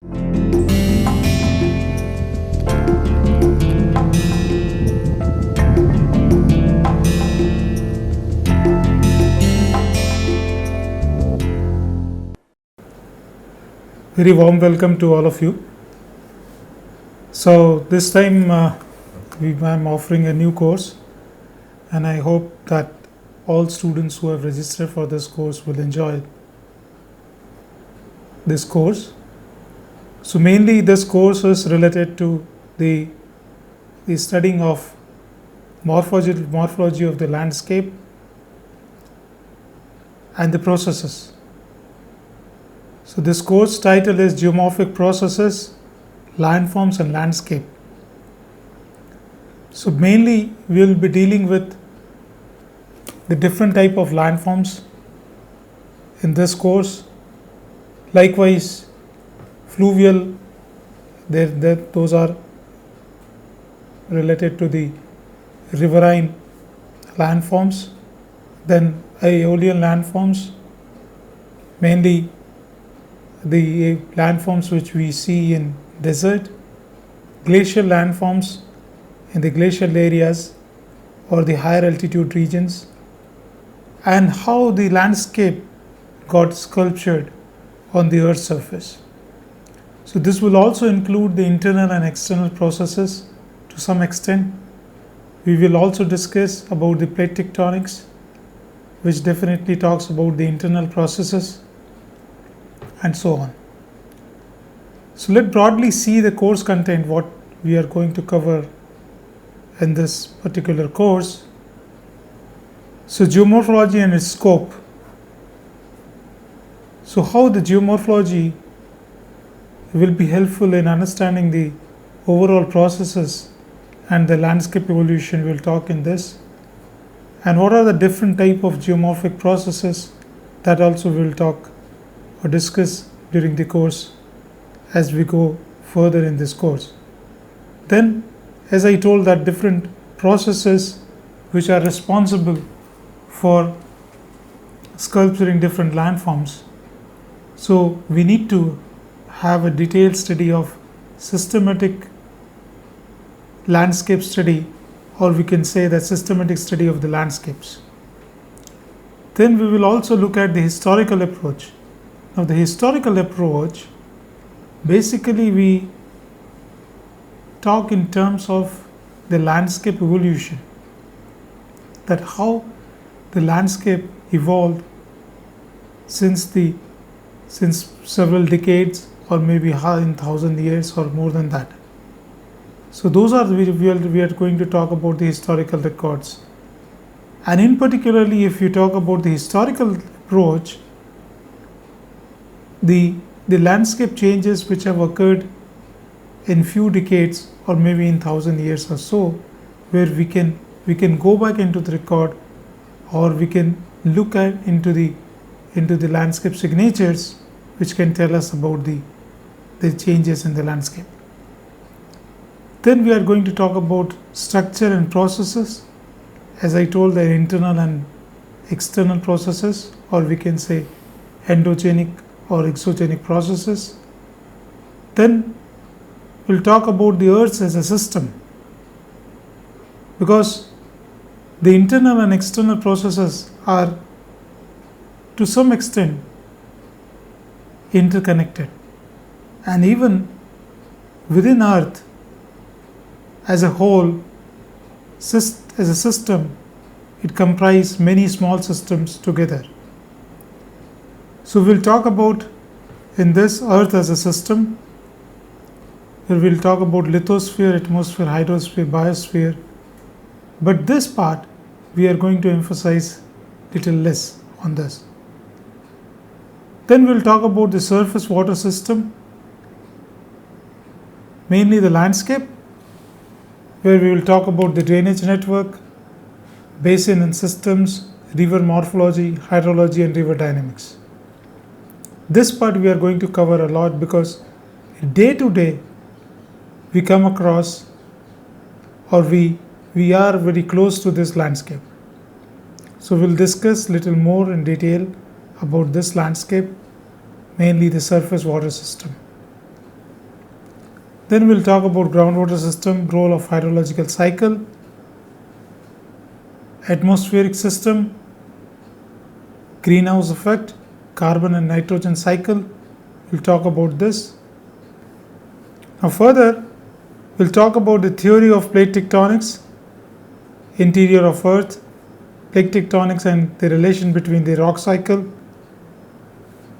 Very warm welcome to all of you. So this time I'm offering a new course, and I hope that all students who have registered for this course will enjoy this course. So mainly this course is related to the studying of morphology of the landscape and the processes. So this course title is Geomorphic Processes, Landforms and Landscape. So mainly we will be dealing with the different type of landforms in this course. Likewise, fluvial, those are related to the riverine landforms. Then aeolian landforms, mainly the landforms which we see in desert, glacial landforms in the glacial areas or the higher altitude regions, and how the landscape got sculptured on the Earth's surface. So this will also include the internal and external processes to some extent. We will also discuss about the plate tectonics, which definitely talks about the internal processes, and so on. So let's broadly see the course content, what we are going to cover in this particular course. So geomorphology and its scope. So how the geomorphology will be helpful in understanding the overall processes and the landscape evolution, we'll talk in this. And what are the different type of geomorphic processes, that also we'll talk or discuss during the course as we go further in this course. Then, as I told, that different processes which are responsible for sculpturing different landforms. So we need to have a detailed study of systematic landscape study, or we can say that systematic study of the landscapes. Then we will also look at the historical approach. Now the historical approach, basically we talk in terms of the landscape evolution, that how the landscape evolved since several decades, or maybe in 1,000 years or more than that. So those are we are going to talk about the historical records. And in particularly, if you talk about the historical approach, the landscape changes which have occurred in few decades or maybe in 1,000 years or so, where we can go back into the record, or we can look at into the landscape signatures, which can tell us about the changes in the landscape. Then we are going to talk about structure and processes. As I told, the internal and external processes, or we can say endogenic or exogenic processes. Then we'll talk about the Earth as a system, because the internal and external processes are to some extent interconnected, and even within Earth as a whole, as a system, it comprises many small systems together. So we'll talk about in this Earth as a system, where we'll talk about lithosphere, atmosphere, hydrosphere, biosphere. But this part we are going to emphasize little less on this. Then we'll talk about the surface water system, mainly the landscape, where we will talk about the drainage network, basin and systems, river morphology, hydrology and river dynamics. This part we are going to cover a lot, because day to day we come across, or we are very close to this landscape. So we'll discuss little more in detail about this landscape, mainly the surface water system. Then we'll talk about groundwater system, role of hydrological cycle, atmospheric system, greenhouse effect, carbon and nitrogen cycle. We'll talk about this. Now further, we'll talk about the theory of plate tectonics, interior of Earth, plate tectonics and the relation between the rock cycle,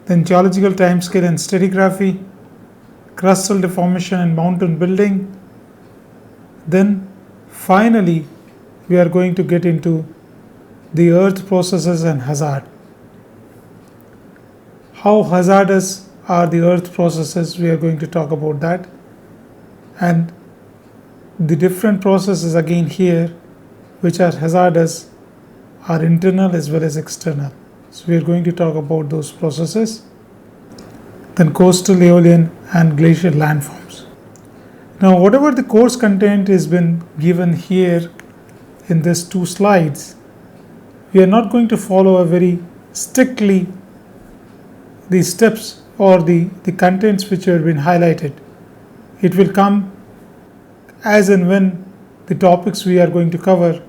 then geological timescale and stratigraphy, crustal deformation and mountain building. Then finally, we are going to get into the earth processes and hazard. How hazardous are the earth processes? We are going to talk about that. And the different processes again here which are hazardous are internal as well as external. So we are going to talk about those processes. Then coastal, aeolian and glacial landforms. Now whatever the course content has been given here in these 2 slides, we are not going to follow a very strictly the steps or the contents which have been highlighted. It will come as and when the topics we are going to cover.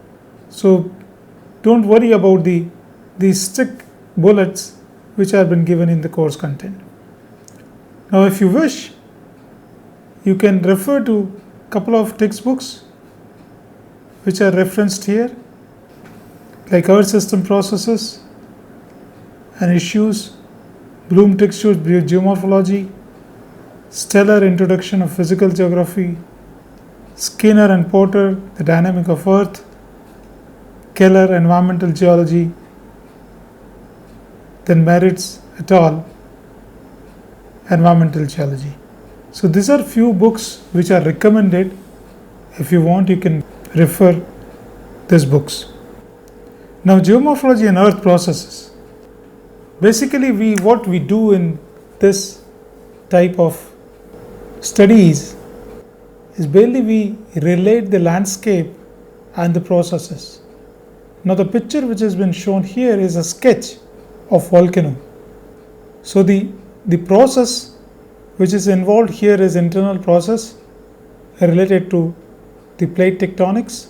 So don't worry about the strict bullets which have been given in the course content. Now if you wish, you can refer to a couple of textbooks which are referenced here, like Earth System Processes and Issues, Bloom Textures Geomorphology, Stellar Introduction of Physical Geography, Skinner and Porter, The Dynamic of Earth, Keller, Environmental Geology, then Merritt's et al., Environmental Geology. So these are few books which are recommended. If you want, you can refer these books. Now geomorphology and earth processes. Basically what we do in this type of studies is basically we relate the landscape and the processes. Now the picture which has been shown here is a sketch of volcano. So the process which is involved here is internal process related to the plate tectonics,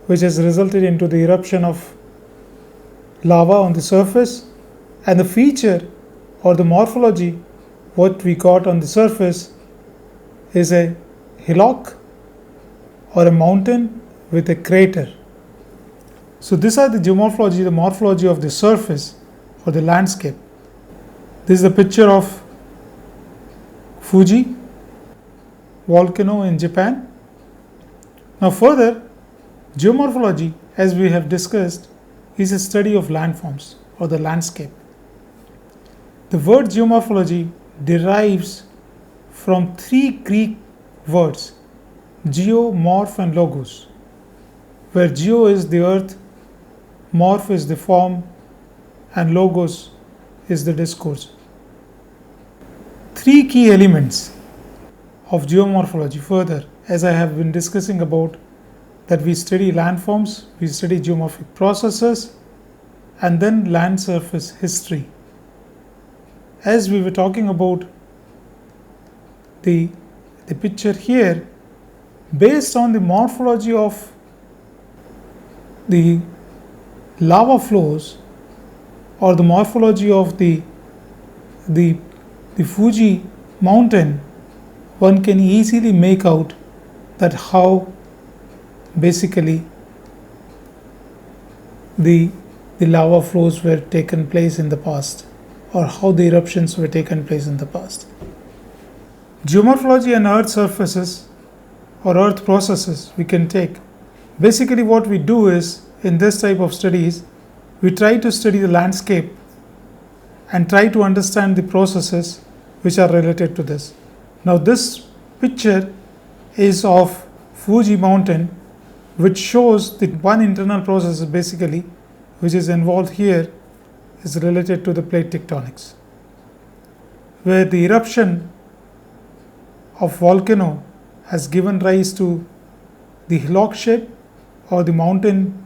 which has resulted into the eruption of lava on the surface, and the feature or the morphology what we got on the surface is a hillock or a mountain with a crater. So these are the geomorphology, the morphology of the surface or the landscape. This is a picture of Fuji volcano in Japan. Now further, geomorphology, as we have discussed, is a study of landforms or the landscape. The word geomorphology derives from 3 Greek words, geo, morph and logos, where geo is the earth, morph is the form, and logos is the discourse. 3 key elements of geomorphology further, as I have been discussing about, that we study landforms, we study geomorphic processes, and then land surface history. As we were talking about the picture here, based on the morphology of the lava flows or the morphology of the Fuji mountain, one can easily make out that how basically the lava flows were taken place in the past, or how the eruptions were taken place in the past. Geomorphology and earth surfaces or earth processes we can take. Basically what we do is, in this type of studies, we try to study the landscape and try to understand the processes which are related to this. Now this picture is of Fuji mountain, which shows the one internal process basically which is involved here is related to the plate tectonics, where the eruption of volcano has given rise to the hillock shape or the mountain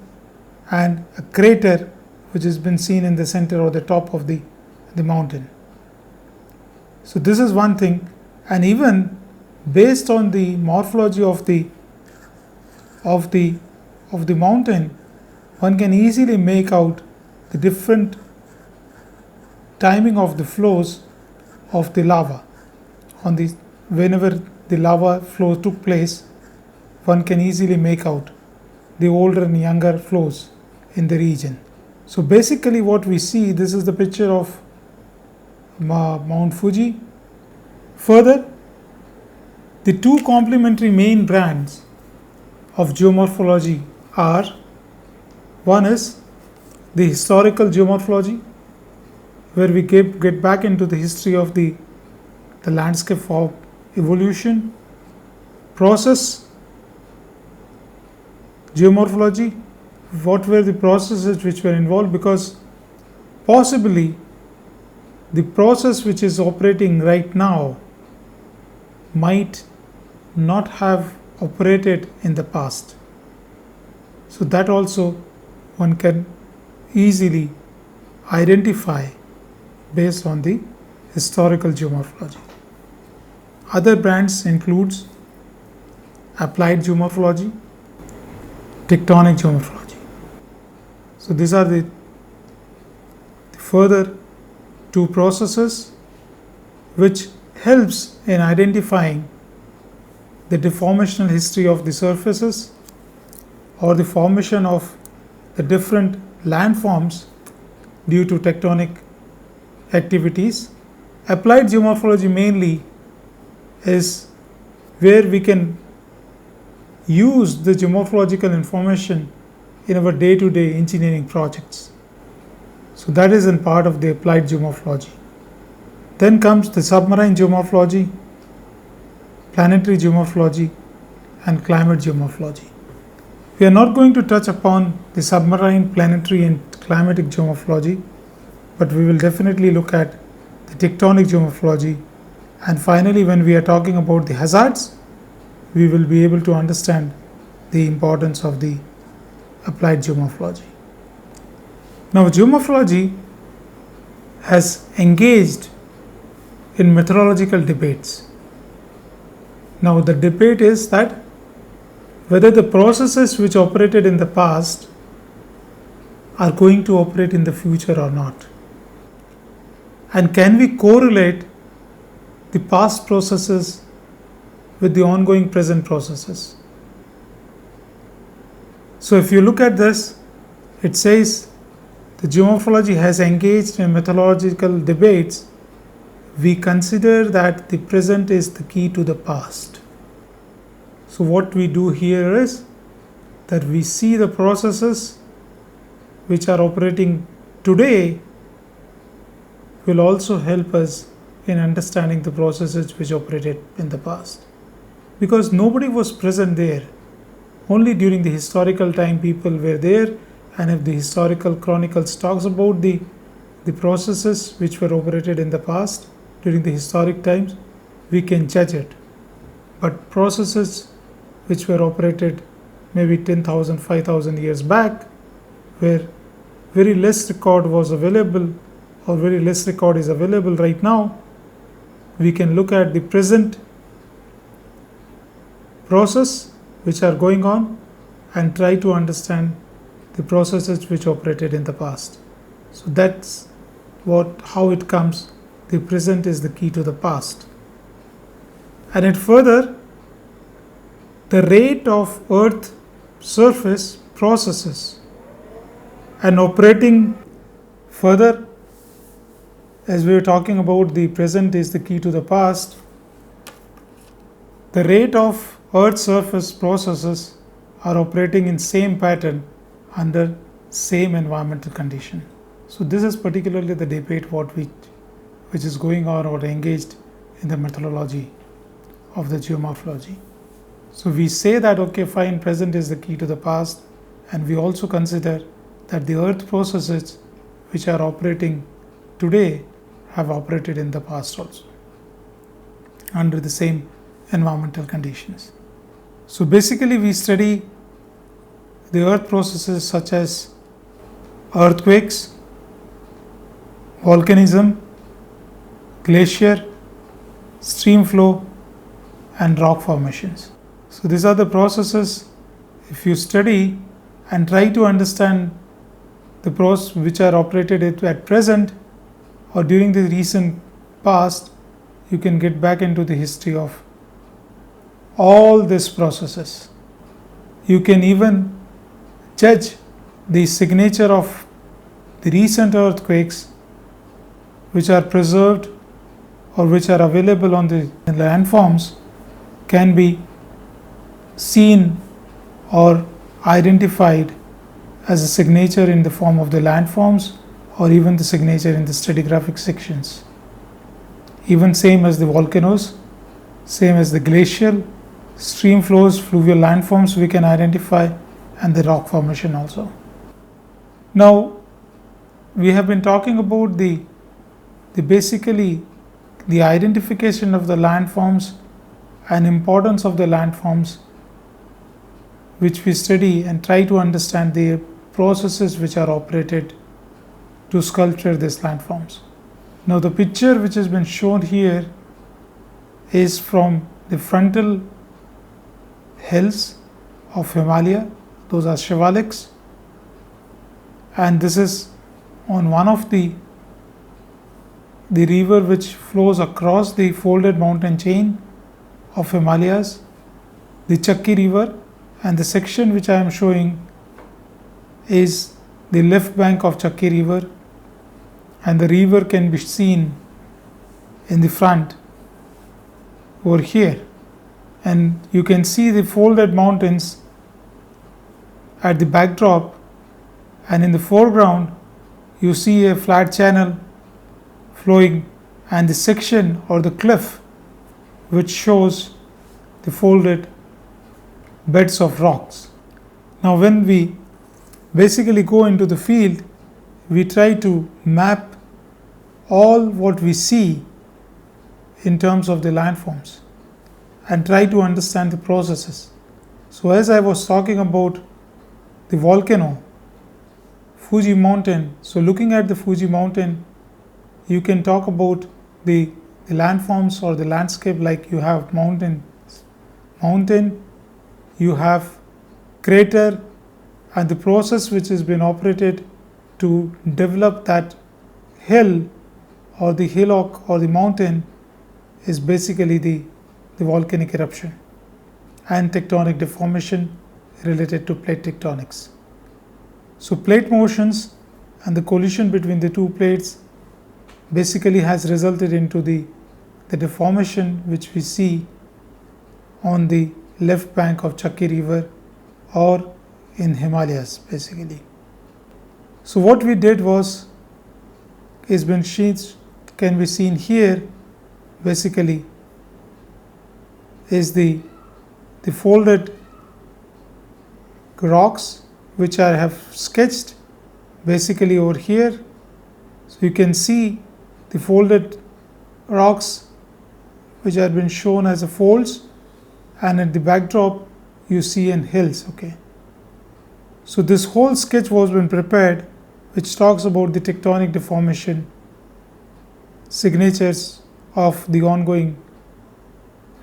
and a crater which has been seen in the center or the top of the mountain. So this is one thing, and even based on the morphology of the mountain, one can easily make out the different timing of the flows of the lava. Whenever the lava flow took place, one can easily make out the older and younger flows in the region. So basically what we see, this is the picture of Mount Fuji. Further, the two complementary main brands of geomorphology are, one is the historical geomorphology, where we get back into the history of the landscape of evolution. Process geomorphology, what were the processes which were involved, because possibly the process which is operating right now might not have operated in the past. So that also one can easily identify based on the historical geomorphology. Other brands includes applied geomorphology, tectonic geomorphology. So these are the further two processes which helps in identifying the deformational history of the surfaces or the formation of the different landforms due to tectonic activities. Applied geomorphology mainly is where we can use the geomorphological information in our day-to-day engineering projects. So that is in part of the applied geomorphology. Then comes the submarine geomorphology, planetary geomorphology, and climate geomorphology. We are not going to touch upon the submarine, planetary, and climatic geomorphology, but we will definitely look at the tectonic geomorphology. And finally, when we are talking about the hazards, we will be able to understand the importance of the applied geomorphology. Now, geomorphology has engaged in methodological debates. Now, the debate is that whether the processes which operated in the past are going to operate in the future or not. And can we correlate the past processes with the ongoing present processes? So if you look at this, it says the geomorphology has engaged in methodological debates. We consider that the present is the key to the past. So what we do here is that we see the processes which are operating today will also help us in understanding the processes which operated in the past. Because nobody was present there. Only during the historical time people were there, and if the historical chronicles talks about the processes which were operated in the past during the historic times, we can judge it. But processes which were operated maybe 10,000, 5,000 years back, where very less record was available or very less record is available right now, we can look at the present process which are going on and try to understand the processes which operated in the past. So that's how it comes. The present is the key to the past. And it further, the rate of Earth surface processes and operating further, as we were talking about the present is the key to the past, the rate of Earth surface processes are operating in same pattern under same environmental condition. So this is particularly the debate which is going on or engaged in the methodology of the geomorphology. So we say that okay, fine, present is the key to the past, and we also consider that the Earth processes which are operating today have operated in the past also under the same environmental conditions. So basically we study the Earth processes such as earthquakes, volcanism, glacier, stream flow, and rock formations. So these are the processes. If you study and try to understand the process which are operated at present or during the recent past, you can get back into the history of all these processes. You can even judge the signature of the recent earthquakes which are preserved or which are available on the landforms can be seen or identified as a signature in the form of the landforms or even the signature in the stratigraphic sections. Even same as the volcanoes, same as the glacial, stream flows, fluvial landforms we can identify, and the rock formation also. Now, we have been talking about the basically the identification of the landforms and importance of the landforms, which we study and try to understand the processes which are operated to sculpture these landforms. Now, the picture which has been shown here is from the frontal hills of Himalaya. Those are shivaliks, and this is on one of the river which flows across the folded mountain chain of Himalayas, the Chakki river, and the section which I am showing is the left bank of Chakki river, and the river can be seen in the front over here, and you can see the folded mountains at the backdrop, and in the foreground you see a flat channel flowing and the section or the cliff which shows the folded beds of rocks. Now, when we basically go into the field, we try to map all what we see in terms of the landforms and try to understand the processes. So, as I was talking about the volcano, Fuji mountain, so looking at the Fuji mountain, you can talk about the landforms or the landscape, like you have mountain, you have crater, and the process which has been operated to develop that hill or the hillock or the mountain is basically the volcanic eruption and tectonic deformation related to plate tectonics. So plate motions and the collision between the two plates basically has resulted into the deformation which we see on the left bank of Chakki river or in Himalayas basically. So what we did was can be seen here basically is the folded rocks which I have sketched basically over here. So you can see the folded rocks which have been shown as a folds, and at the backdrop you see in hills. Okay, so this whole sketch was been prepared which talks about the tectonic deformation signatures of the ongoing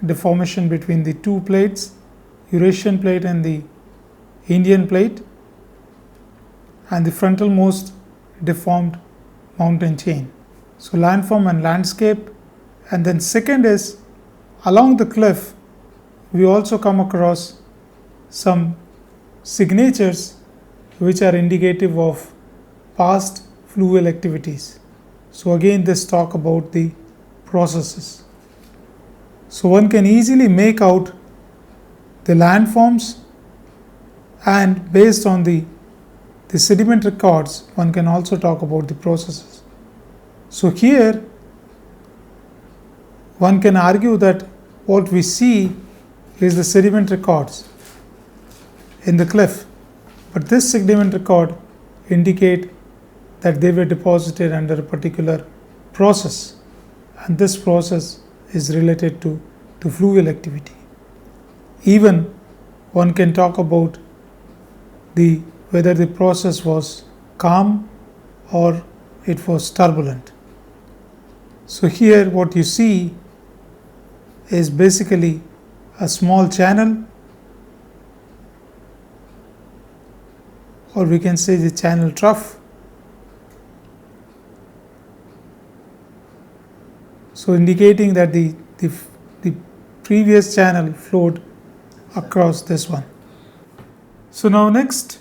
deformation between the two plates, Eurasian plate and the Indian plate, and the frontalmost deformed mountain chain. So landform and landscape, and then second is along the cliff we also come across some signatures which are indicative of past fluvial activities. So again this talk about the processes. So one can easily make out the landforms, and based on the sediment records one can also talk about the processes. So here one can argue that what we see is the sediment records in the cliff, but this sediment record indicate that they were deposited under a particular process, and this process is related to fluvial activity. Even one can talk about whether the process was calm or it was turbulent. So here what you see is basically a small channel, or we can say the channel trough. So indicating that the previous channel flowed across this one. So now next,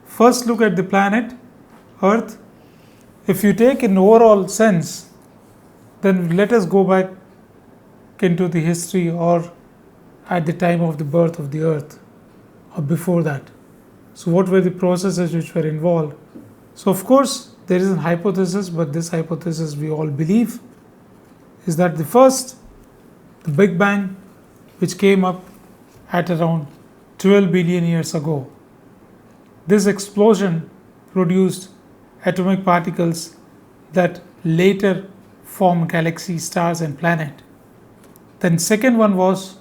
first look at the planet Earth. If you take an overall sense, then let us go back into the history or at the time of the birth of the Earth or before that. So what were the processes which were involved? So of course there is a hypothesis, but this hypothesis we all believe is that the Big Bang, which came up at around 12 billion years ago. This explosion produced atomic particles that later formed galaxies, stars and planet. Then second one was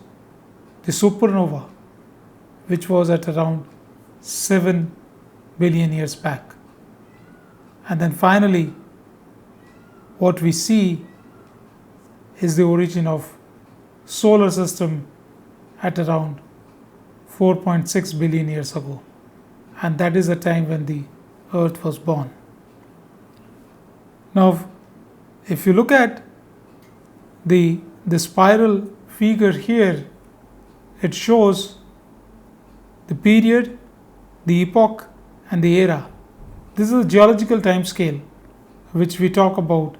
the supernova, which was at around 7 billion years back. And then finally, what we see is the origin of solar system at around 4.6 billion years ago. And that is the time when the Earth was born. Now, if you look at the spiral figure here, it shows the period, the epoch and the era. This is a geological time scale which we talk about,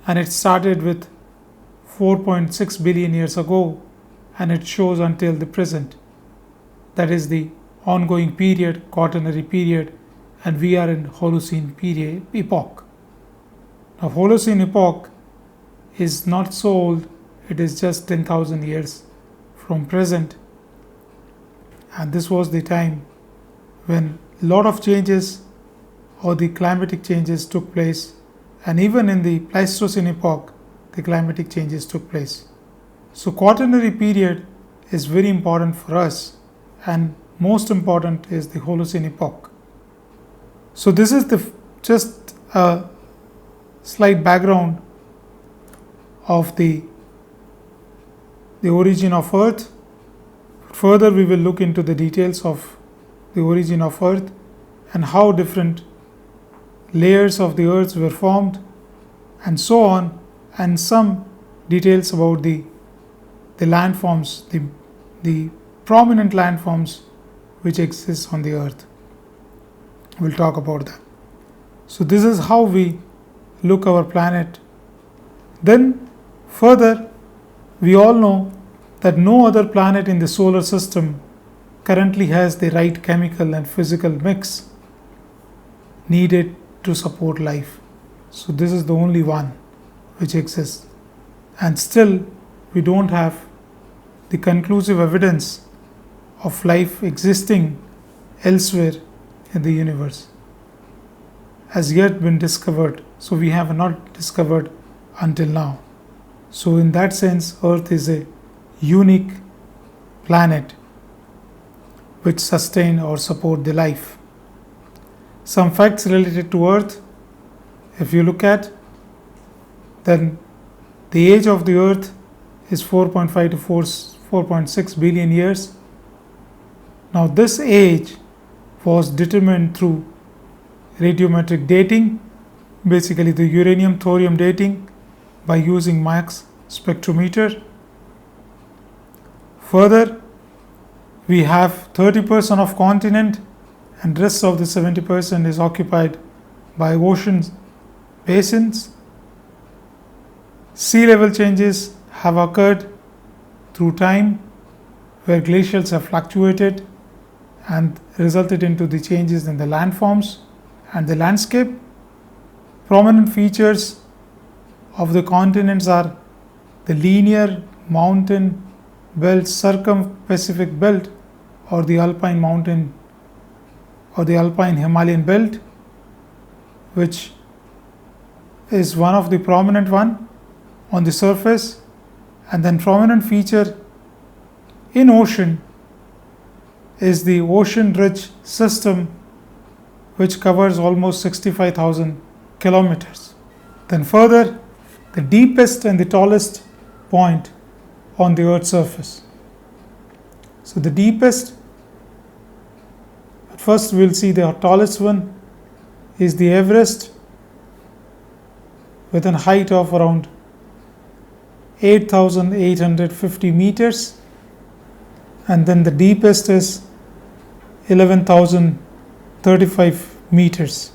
and it started with 4.6 billion years ago and it shows until the present. That is the ongoing period, Quaternary period, and we are in Holocene period epoch. Now Holocene epoch is not so old, it is just 10,000 years from present, and this was the time when a lot of changes or the climatic changes took place, and even in the Pleistocene epoch the climatic changes took place. So Quaternary period is very important for us, and most important is the Holocene epoch. So this is just a slight background of the origin of Earth. Further we will look into the details of the origin of Earth and how different layers of the Earth were formed and so on, and some details about the landforms, the prominent landforms which exist on the Earth. We'll talk about that. So this is how we look our planet. Then further, we all know that no other planet in the solar system currently has the right chemical and physical mix needed to support life. So this is the only one which exists, and still we don't have the conclusive evidence of life existing elsewhere in the universe has yet been discovered. So we have not discovered until now. So in that sense, Earth is a unique planet which sustain or support the life. Some facts related to Earth, if you look at, then the age of the Earth is 4.5 to 4.6 billion years. Now this age was determined through radiometric dating, basically the uranium thorium dating by using max spectrometer. Further, we have 30% of continent and rest of the 70% is occupied by ocean basins. Sea level changes have occurred through time where glaciers have fluctuated and resulted into the changes in the landforms and the landscape. Prominent features of the continents are the linear mountain belt, circum-Pacific belt, or the alpine mountain or the alpine Himalayan belt, which is one of the prominent one on the surface. And then prominent feature in ocean is the ocean ridge system, which covers almost 65,000 kilometers. Then further, the deepest and the tallest point on the Earth's surface. So the deepest, at first we'll see the tallest one is the Everest with a height of around 8,850 meters, and then the deepest is 11,035 meters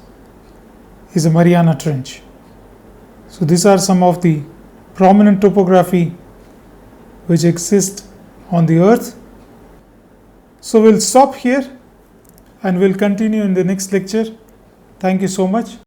is a Mariana Trench. So these are some of the prominent topography which exist on the Earth. So we'll stop here and we'll continue in the next lecture. Thank you so much.